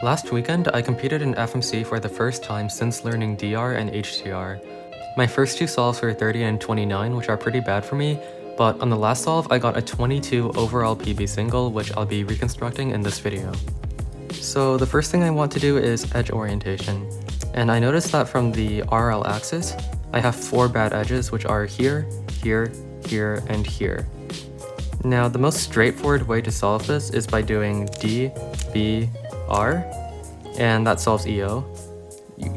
Last weekend, I competed in FMC for the first time since learning DR and HTR. My first two solves were 30 and 29, which are pretty bad for me, but on the last solve, I got a 22 overall PB single, which I'll be reconstructing in this video. So the first thing I want to do is edge orientation, and I noticed that from the RL axis, I have 4 bad edges, which are here, here, here, and here. Now, the most straightforward way to solve this is by doing D, B, R, and that solves EO.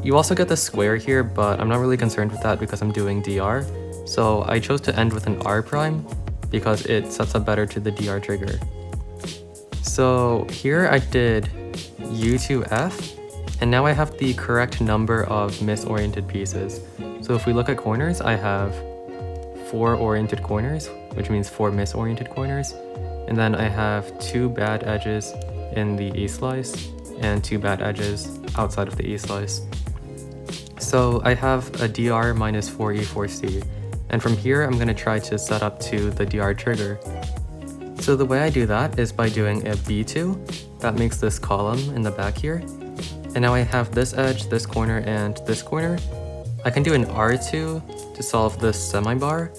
You also get the square here, but I'm not really concerned with that because I'm doing DR. So I chose to end with an R prime because it sets up better to the DR trigger. So here I did U to F, and now I have the correct number of misoriented pieces. So if we look at corners, I have 4 oriented corners, which means 4 misoriented corners. And then I have 2 bad edges in the E-slice and 2 bad edges outside of the E-slice. So I have a DR minus 4E 4C, and from here I'm going to try to set up to the DR trigger. So the way I do that is by doing a B2, that makes this column in the back here, and now I have this edge, this corner, and this corner. I can do an R2 to solve this semi-bar,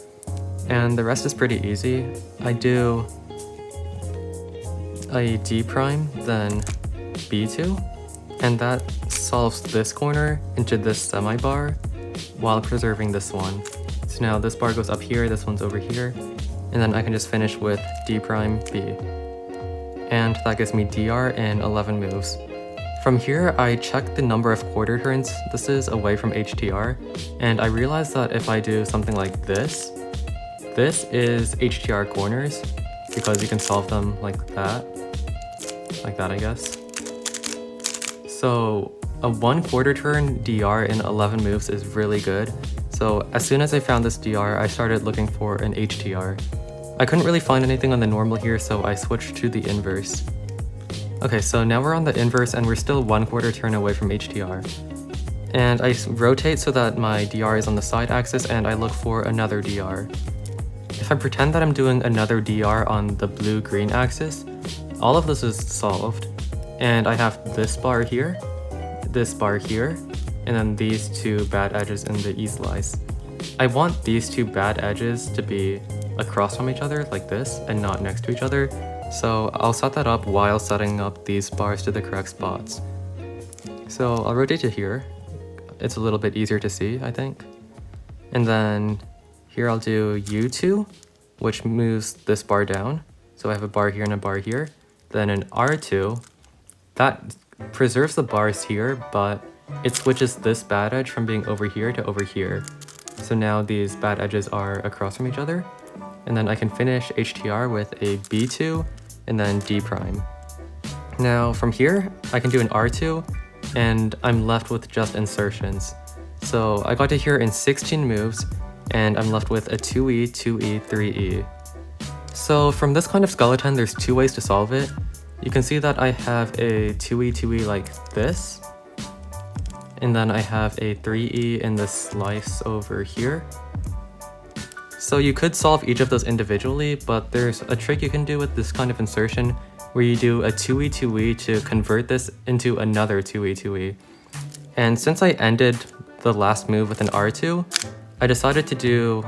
and the rest is pretty easy. I do a D prime, then B2, and that solves this corner into this semi-bar while preserving this one. So now this bar goes up here, this one's over here, and then I can just finish with D prime B. And that gives me DR in 11 moves. From here, I check the number of quarter turns this is away from HTR, and I realized that if I do something like this is HDR corners, because you can solve them like that I guess. So a 1/4 turn DR in 11 moves is really good. So as soon as I found this DR, I started looking for an HTR. I couldn't really find anything on the normal here, so I switched to the inverse. Okay, so now we're on the inverse and we're still 1/4 turn away from HTR. And I rotate so that my DR is on the side axis and I look for another DR. If I pretend that I'm doing another DR on the blue-green axis, all of this is solved. And I have this bar here, and then these 2 bad edges in the E-slice. I want these 2 bad edges to be across from each other like this and not next to each other. So I'll set that up while setting up these bars to the correct spots. So I'll rotate to here. It's a little bit easier to see, I think. And then here I'll do U2, which moves this bar down. So I have a bar here and a bar here. Then an R2, that preserves the bars here, but it switches this bad edge from being over here to over here. So now these bad edges are across from each other. And then I can finish HTR with a B2 and then D prime. Now from here, I can do an R2 and I'm left with just insertions. So I got to here in 16 moves and I'm left with a 2E, 2E, 3E. So from this kind of skeleton, there's 2 ways to solve it. You can see that I have a 2E, 2E like this, and then I have a 3E in the slice over here. So you could solve each of those individually, but there's a trick you can do with this kind of insertion where you do a 2E, 2E to convert this into another 2E, 2E. And since I ended the last move with an R2, I decided to do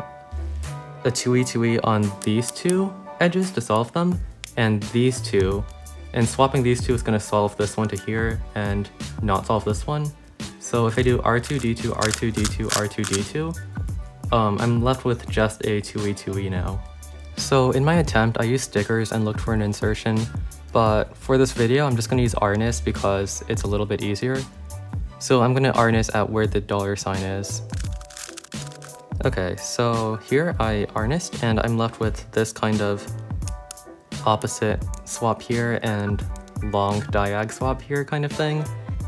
a 2E, 2E on these 2 edges to solve them, and these 2. And swapping these 2 is going to solve this one to here and not solve this one. So if I do R2, D2, R2, D2, R2, D2, I'm left with just a 2E, 2E now. So in my attempt, I used stickers and looked for an insertion, but for this video, I'm just going to use arnis because it's a little bit easier. So I'm going to arnis at where the $sign is. Okay, so here I arnised and I'm left with this kind of opposite swap here and long diag swap here kind of thing.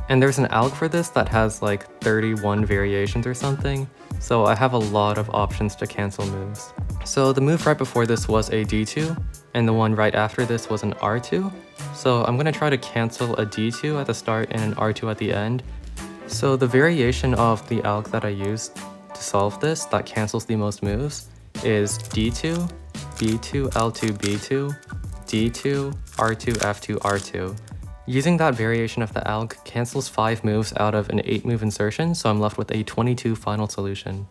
And there's an alg for this that has like 31 variations or something, so I have a lot of options to cancel moves. So the move right before this was a D2, and the one right after this was an R2. So I'm going to try to cancel a D2 at the start and an R2 at the end. So the variation of the alg that I used to solve this that cancels the most moves is D2, B2, L2, B2, D2, R2, F2, R2. Using that variation of the alg cancels 5 moves out of an 8 move insertion, so I'm left with a 22 final solution.